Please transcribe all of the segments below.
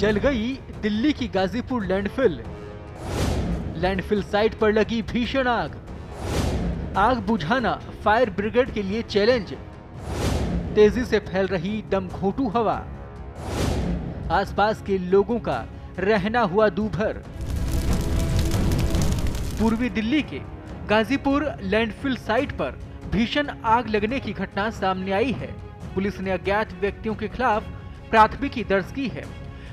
जल गई दिल्ली की गाजीपुर लैंडफिल। लैंडफिल साइट पर लगी भीषण आग। आग बुझाना फायर ब्रिगेड के लिए चैलेंज। तेजी से फैल रही दमघोंटू हवा। आसपास के लोगों का रहना हुआ दूभर। पूर्वी दिल्ली के गाजीपुर लैंडफिल साइट पर भीषण आग लगने की घटना सामने आई है। पुलिस ने अज्ञात व्यक्तियों के खिलाफ प्राथमिकी दर्ज की है।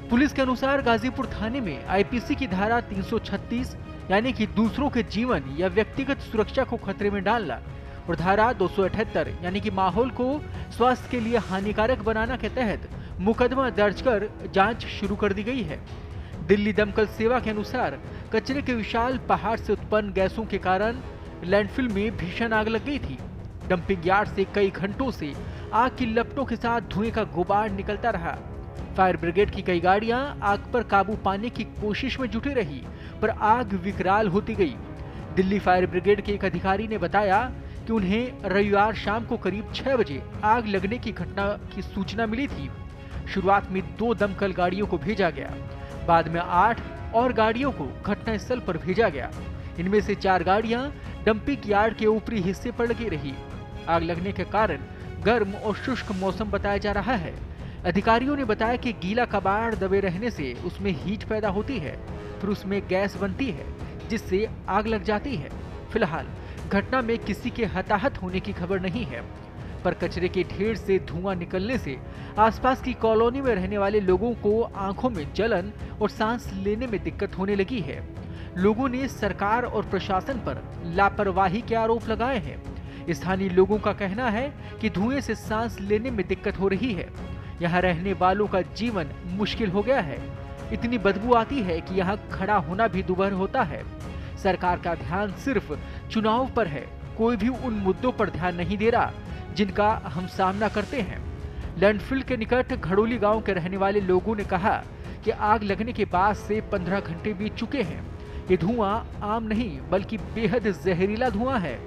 पुलिस के अनुसार गाजीपुर थाने में आईपीसी की धारा 336 यानी कि दूसरों के जीवन या व्यक्तिगत सुरक्षा को खतरे में डालना और धारा 278 यानी कि माहौल को स्वास्थ्य के लिए हानिकारक बनाना के तहत मुकदमा दर्ज कर जांच शुरू कर दी गई है। दिल्ली दमकल सेवा के अनुसार कचरे के विशाल पहाड़ से उत्पन्न गैसों के कारण लैंडफिल में भीषण आग लग गई थी। डंपिंग यार्ड से कई घंटों से आग की लपटों के साथ धुएं का गुबार निकलता रहा। फायर ब्रिगेड की कई गाड़ियां आग पर काबू पाने की कोशिश में जुटी रही, पर आग विकराल होती गई। दिल्ली फायर ब्रिगेड के एक अधिकारी ने बताया कि उन्हें रविवार शाम को करीब 6 बजे आग लगने की घटना की सूचना मिली थी। शुरुआत में 2 दमकल गाड़ियों को भेजा गया, बाद में 8 और गाड़ियों को घटनास्थल पर भेजा गया। इनमें से 4 गाड़ियां डंपिंग यार्ड के ऊपरी हिस्से पर लगी रही। आग लगने के कारण गर्म और शुष्क मौसम बताया जा रहा है। अधिकारियों ने बताया कि गीला कबाड़ दबे रहने से उसमें हीट पैदा होती है, फिर उसमें गैस बनती है जिससे आग लग जाती है। फिलहाल घटना में किसी के हताहत होने की खबर नहीं है, पर कचरे के ढेर से धुआं निकलने से आसपास की कॉलोनी में रहने वाले लोगों को आंखों में जलन और सांस लेने में दिक्कत होने लगी है। लोगों ने सरकार और प्रशासन पर लापरवाही के आरोप लगाए हैं। स्थानीय लोगों का कहना है कि धुएं से सांस लेने में दिक्कत हो रही है। यहाँ रहने वालों का जीवन मुश्किल हो गया है। इतनी बदबू आती है कि यहाँ खड़ा होना भी दुभर होता है। सरकार का ध्यान सिर्फ चुनाव पर है, कोई भी उन मुद्दों पर ध्यान नहीं दे रहा जिनका हम सामना करते हैं। लैंडफिल के निकट घड़ोली गांव के रहने वाले लोगों ने कहा कि आग लगने के बाद से 15 घंटे बीत चुके हैं। ये धुआं आम नहीं बल्कि बेहद जहरीला धुआं है।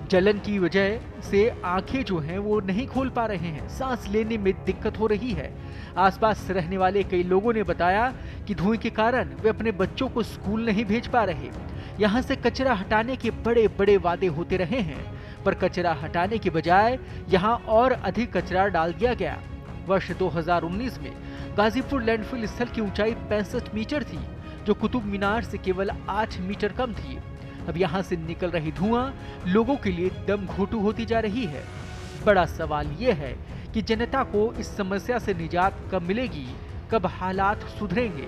जलन की वजह से आंखें जो हैं वो नहीं खोल पा रहे हैं, सांस लेने में दिक्कत हो रही है। आसपास रहने वाले कई लोगों ने बताया कि धुएं के कारण वे अपने बच्चों को स्कूल नहीं भेज पा रहे। यहाँ से कचरा हटाने के बड़े बड़े वादे होते रहे हैं, पर कचरा हटाने के बजाय यहाँ और अधिक कचरा डाल दिया गया। वर्ष 2019 में गाजीपुर लैंडफिल स्थल की ऊंचाई 65 मीटर थी, जो कुतुब मीनार से केवल 8 मीटर कम थी। अब यहाँ से निकल रही धुआं लोगों के लिए दमघोंटू होती जा रही है। बड़ा सवाल ये है कि जनता को इस समस्या से निजात कब मिलेगी, कब हालात सुधरेंगे।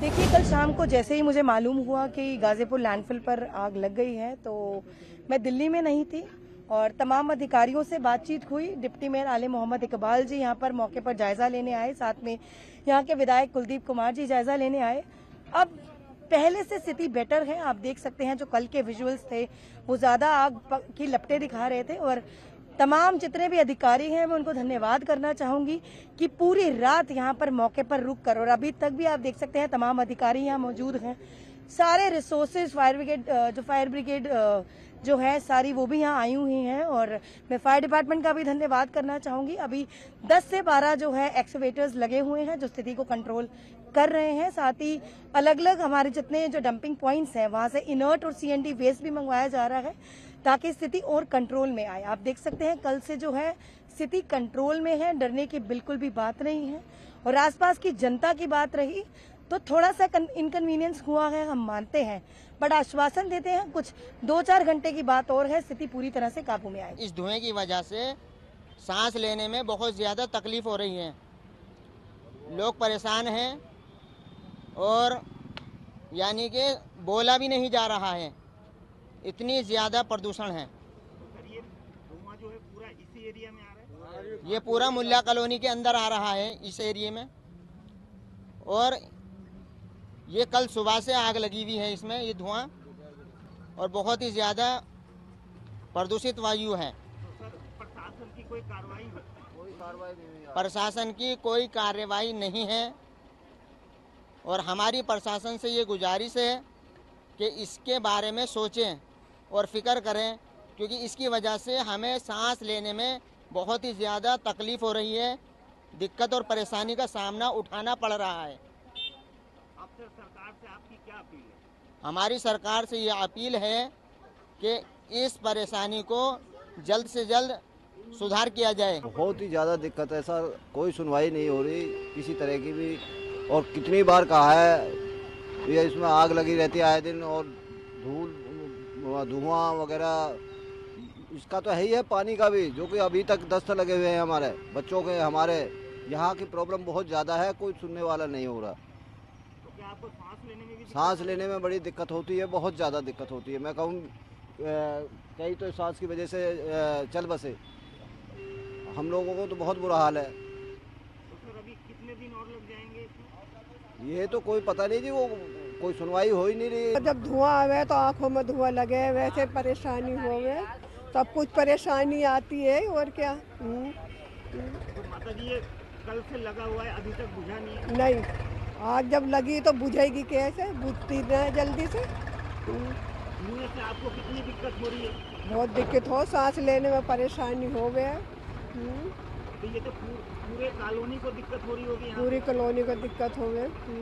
देखिए, कल शाम को जैसे ही मुझे मालूम हुआ कि गाजीपुर लैंडफिल पर आग लग गई है, तो मैं दिल्ली में नहीं थी और तमाम अधिकारियों से बातचीत हुई। डिप्टी मेयर आले मोहम्मद इकबाल जी यहाँ पर मौके पर जायजा लेने आए, साथ में यहाँ के विधायक कुलदीप कुमार जी जायजा लेने आए। अब पहले से स्थिति बेटर है। आप देख सकते हैं जो कल के विजुअल्स थे वो ज्यादा आग की लपटें दिखा रहे थे और तमाम जितने भी अधिकारी हैं मैं उनको धन्यवाद करना चाहूंगी कि पूरी रात यहाँ पर मौके पर रुक कर, और अभी तक भी आप देख सकते हैं तमाम अधिकारी यहाँ मौजूद हैं। सारे रिसोर्सेज फायर ब्रिगेड जो है सारी वो भी यहाँ आई हुई हैं और मैं फायर डिपार्टमेंट का भी धन्यवाद करना चाहूंगी। अभी 10 से 12 जो है एक्सकेवेटर्स लगे हुए हैं जो स्थिति को कंट्रोल कर रहे हैं। साथ ही अलग अलग हमारे जितने जो डंपिंग पॉइंट्स हैं वहां से इनर्ट और सीएनडी वेस्ट भी मंगवाया जा रहा है ताकि स्थिति और कंट्रोल में आए। आप देख सकते हैं कल से जो है स्थिति कंट्रोल में है, डरने की बिल्कुल भी बात नहीं है। और आसपास की जनता की बात रही तो थोड़ा सा इनकन्वीनियंस हुआ है, हम मानते हैं, बट आश्वासन देते हैं कुछ 2-4 घंटे की बात और है, स्थिति पूरी तरह से काबू में आएगी। इस धुएं की वजह से सांस लेने में बहुत ज़्यादा तकलीफ हो रही है, लोग परेशान हैं और यानी कि बोला भी नहीं जा रहा है, इतनी ज़्यादा प्रदूषण है। ये धुआं जो है पूरा इसी एरिया में आ रहा है? ये पूरा मुल्ला कॉलोनी के अंदर आ रहा है इस एरिया में, और ये कल सुबह से आग लगी हुई है इसमें, ये धुआं और बहुत ही ज़्यादा प्रदूषित वायु है। तो सर प्रशासन की कोई कार्रवाई नहीं है? प्रशासन की कोई कार्रवाई नहीं है और हमारी प्रशासन से ये गुजारिश है कि इसके बारे में सोचें और फिक्र करें, क्योंकि इसकी वजह से हमें सांस लेने में बहुत ही ज़्यादा तकलीफ़ हो रही है दिक्कत और परेशानी का सामना उठाना पड़ रहा है। आपसे सरकार से आपकी क्या अपील है? हमारी सरकार से ये अपील है कि इस परेशानी को जल्द से जल्द सुधार किया जाए। बहुत ही ज़्यादा दिक्कत है सर, कोई सुनवाई नहीं हो रही किसी तरह की भी। और कितनी बार कहा है ये इसमें आग लगी रहती है आए दिन, और धुआं वगैरह इसका तो है ही है, पानी का भी, जो कि अभी तक दस्त लगे हुए हैं हमारे बच्चों के। हमारे यहाँ की प्रॉब्लम बहुत ज़्यादा है, कोई सुनने वाला नहीं हो रहा। तो क्या आपको सांस लेने में भी सांस लेने में बड़ी दिक्कत होती है, बहुत ज़्यादा दिक्कत होती है। मैं कहूँ कई तो सांस की वजह से चल बसे, हम लोगों को तो बहुत बुरा हाल है। तो सर अभी कितने दिन और लग जाएंगे इसमें? ये तो कोई पता नहीं जी, वो कोई सुनवाई हो ही नहीं रही। जब धुआं आवे तो आंखों में धुआं लगे, वैसे परेशानी होवे, सब कुछ परेशानी आती है और क्या। तो माता जी ये कल से लगा हुआ है, अभी तक बुझा नहीं है? नहीं, आग जब लगी तो बुझेगी कैसे, बुझती ना है जल्दी से। धुएं से आपको कितनी दिक्कत हो रही है? बहुत दिक्कत हो, सांस लेने में परेशानी होवे। तो ये तो पूरे कॉलोनी को दिक्कत हो रही होगी यहाँ? पूरी कॉलोनी को दिक्कत होवे।